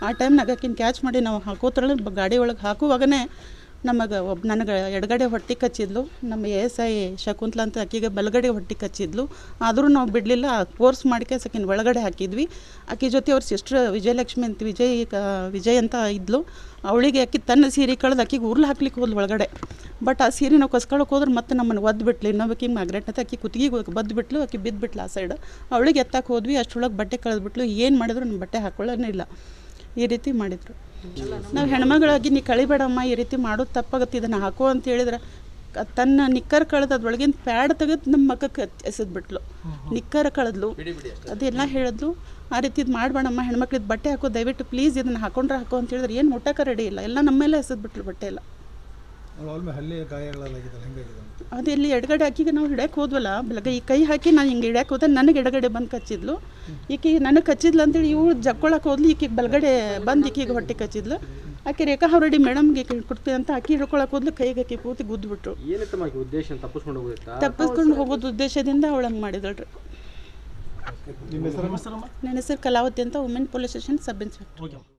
ಆ ಟೈಮ್ನಾಗ ಆಕಿನ ಕ್ಯಾಚ್ ಮಾಡಿ ನಾವು ಹಾಕೋತ್ರಲ್ಲ ಗಾಡಿ ಒಳಗೆ ಹಾಕುವಾಗನೇ ನನಗೆ ಎಡಗಡೆ ಹೊಟ್ಟೆ ಕಚ್ಚಿದ್ಲು. ನಮ್ಮ ASI ಶಕುಂತ್ಲಾ ಅಂತ ಆಕಿಗೆ ಬಲಗಡೆ ಹೊಟ್ಟೆ ಕಚ್ಚಿದ್ಲು. ಆದರೂ ನಾವು ಬಿಡಲಿಲ್ಲ, ಫೋರ್ಸ್ ಮಾಡಿಕೆ ಆಕಿನ ಒಳಗಡೆ ಹಾಕಿದ್ವಿ. ಆಕೆ ಜೊತೆ ಅವ್ರ ಸಿಸ್ಟ್ರ್ ವಿಜಯಲಕ್ಷ್ಮಿ ಅಂತ ವಿಜಯ್ ಅಂತ ಇದ್ಲು. ಅವಳಿಗೆ ಆಕೆ ತನ್ನ ಸೀರೆ ಕಳೆದು ಆಕಿಗೆ ಉರ್ಲು ಹಾಕ್ಲಿಕ್ಕೆ ಹೋದ್ಲು ಒಳಗಡೆ. ಬಟ್ ಆ ಸೀರೆ ನಾವು ಕಸ್ಕೊಳಕ್ಕೆ ಹೋದ್ರೆ ಮತ್ತೆ ನಮ್ಮನ್ನು ಒದ್ದು ಬಿಟ್ಲು. ಇನ್ನೊಬ್ಬಕಿ ಮಾಗ್ರೆಟ್ ಅಂತ ಆಕೆ ಕುತ್ತಿಗೆ ಬದ್ದು ಬಿಟ್ಲು, ಆಕೆ ಬಿದ್ದುಬಿಟ್ಲು ಆ ಸೈಡ್. ಅವಳಿಗೆ ಎತ್ತಕ್ಕೆ ಹೋದ್ವಿ, ಅಷ್ಟರೊಳಗೆ ಬಟ್ಟೆ ಕಳೆದ್ಬಿಟ್ಲು. ಏನು ಮಾಡಿದ್ರು ನಮ್ಮ ಬಟ್ಟೆ ಹಾಕೊಳ್ಳೋನೇ ಇಲ್ಲ. ಈ ರೀತಿ ಮಾಡಿದರು. ನಾವು ಹೆಣ್ಮಗಳಾಗಿ ನೀ ಕಳಿಬೇಡಮ್ಮ, ಈ ರೀತಿ ಮಾಡೋದು ತಪ್ಪಾಗತ್ತೆ, ಇದನ್ನು ಹಾಕೋ ಅಂತ ಹೇಳಿದ್ರೆ ತನ್ನ ನಿಕ್ಕರ್ ಕಳೆದು ಅದ್ರೊಳಗಿನ ಪ್ಯಾಡ್ ತೆಗೆದು ನಮ್ಮ ಮಕ್ಕಕ್ಕೆ ಎಸೆದ್ಬಿಟ್ಲು. ನಿಕ್ಕರ್ ಕಳೆದ್ಲು, ಅದೆಲ್ಲ ಹೇಳಿದ್ಲು. ಆ ರೀತಿ ಇದು ಮಾಡಬೇಡಮ್ಮ, ಹೆಣ್ಮಕ್ಳಿದ್ದು ಬಟ್ಟೆ ಹಾಕೋ, ದಯವಿಟ್ಟು ಪ್ಲೀಸ್ ಇದನ್ನು ಹಾಕೊಂಡ್ರೆ ಹಾಕೋ ಅಂತ ಹೇಳಿದ್ರೆ ಏನು ಮುಟ್ಟಕ್ಕೆ ರೆಡಿ ಇಲ್ಲ. ಎಲ್ಲ ನಮ್ಮ ಮೇಲೆ ಎಸೆದ್ಬಿಟ್ಲು ಬಟ್ಟೆ ಎಲ್ಲ. ಅದೆಲ್ಲಿ ಎಡಗಡೆ ಆಕಿಗೆ ನಾವು ಹಿಡ್ಯಕ್ಕೆ ಹೋದ್ವಲ್ಲ, ಬೆಳಗ್ಗೆ ಈ ಕೈ ಹಾಕಿ ನಾನು ಹಿಂಗೆ ಹಿಡ್ಯಕ್ಕೆ ಹೋದೆ, ನನಗೆ ಎಡಗಡೆ ಬಂದು ಕಚ್ಚಿದ್ಲು. ಈಕೆ ನನಗೆ ಕಚ್ಚಿದ್ಲು ಅಂತೇಳಿ ಇವ್ರು ಜಕ್ಕೊಳಕ್ಕೆ ಹೋದ್ಲು. ಈಕೆಗೆ ಬಲಗಡೆ ಬಂದು ಈಕೆಗೆ ಹೊಟ್ಟೆ ಕಚ್ಚಿದ್ಲು. ಆಕೆ ರೇಖಾ ಹೊರಡಿ ಮೇಡಮ್ಗೆ ಕೊಡ್ತೀವಿ ಅಂತ ಆಕೆ ಹಿಡ್ಕೊಳಕ್ಕೆ ಹೋದ್ಲು. ಕೈಗೆ ಆಕೆ ಪೂರ್ತಿ ಗುದ್ದುಬಿಟ್ರು. ತಪ್ಪಿಸ್ಕೊಂಡು ಹೋಗೋದು ಉದ್ದೇಶದಿಂದ ಅವಳು ಹಂಗೆ ಮಾಡಿದಳ್ರಿ. ನನ್ನ ಹೆಸರು ಕಲಾವತಿ ಅಂತ, women police station sub inspector.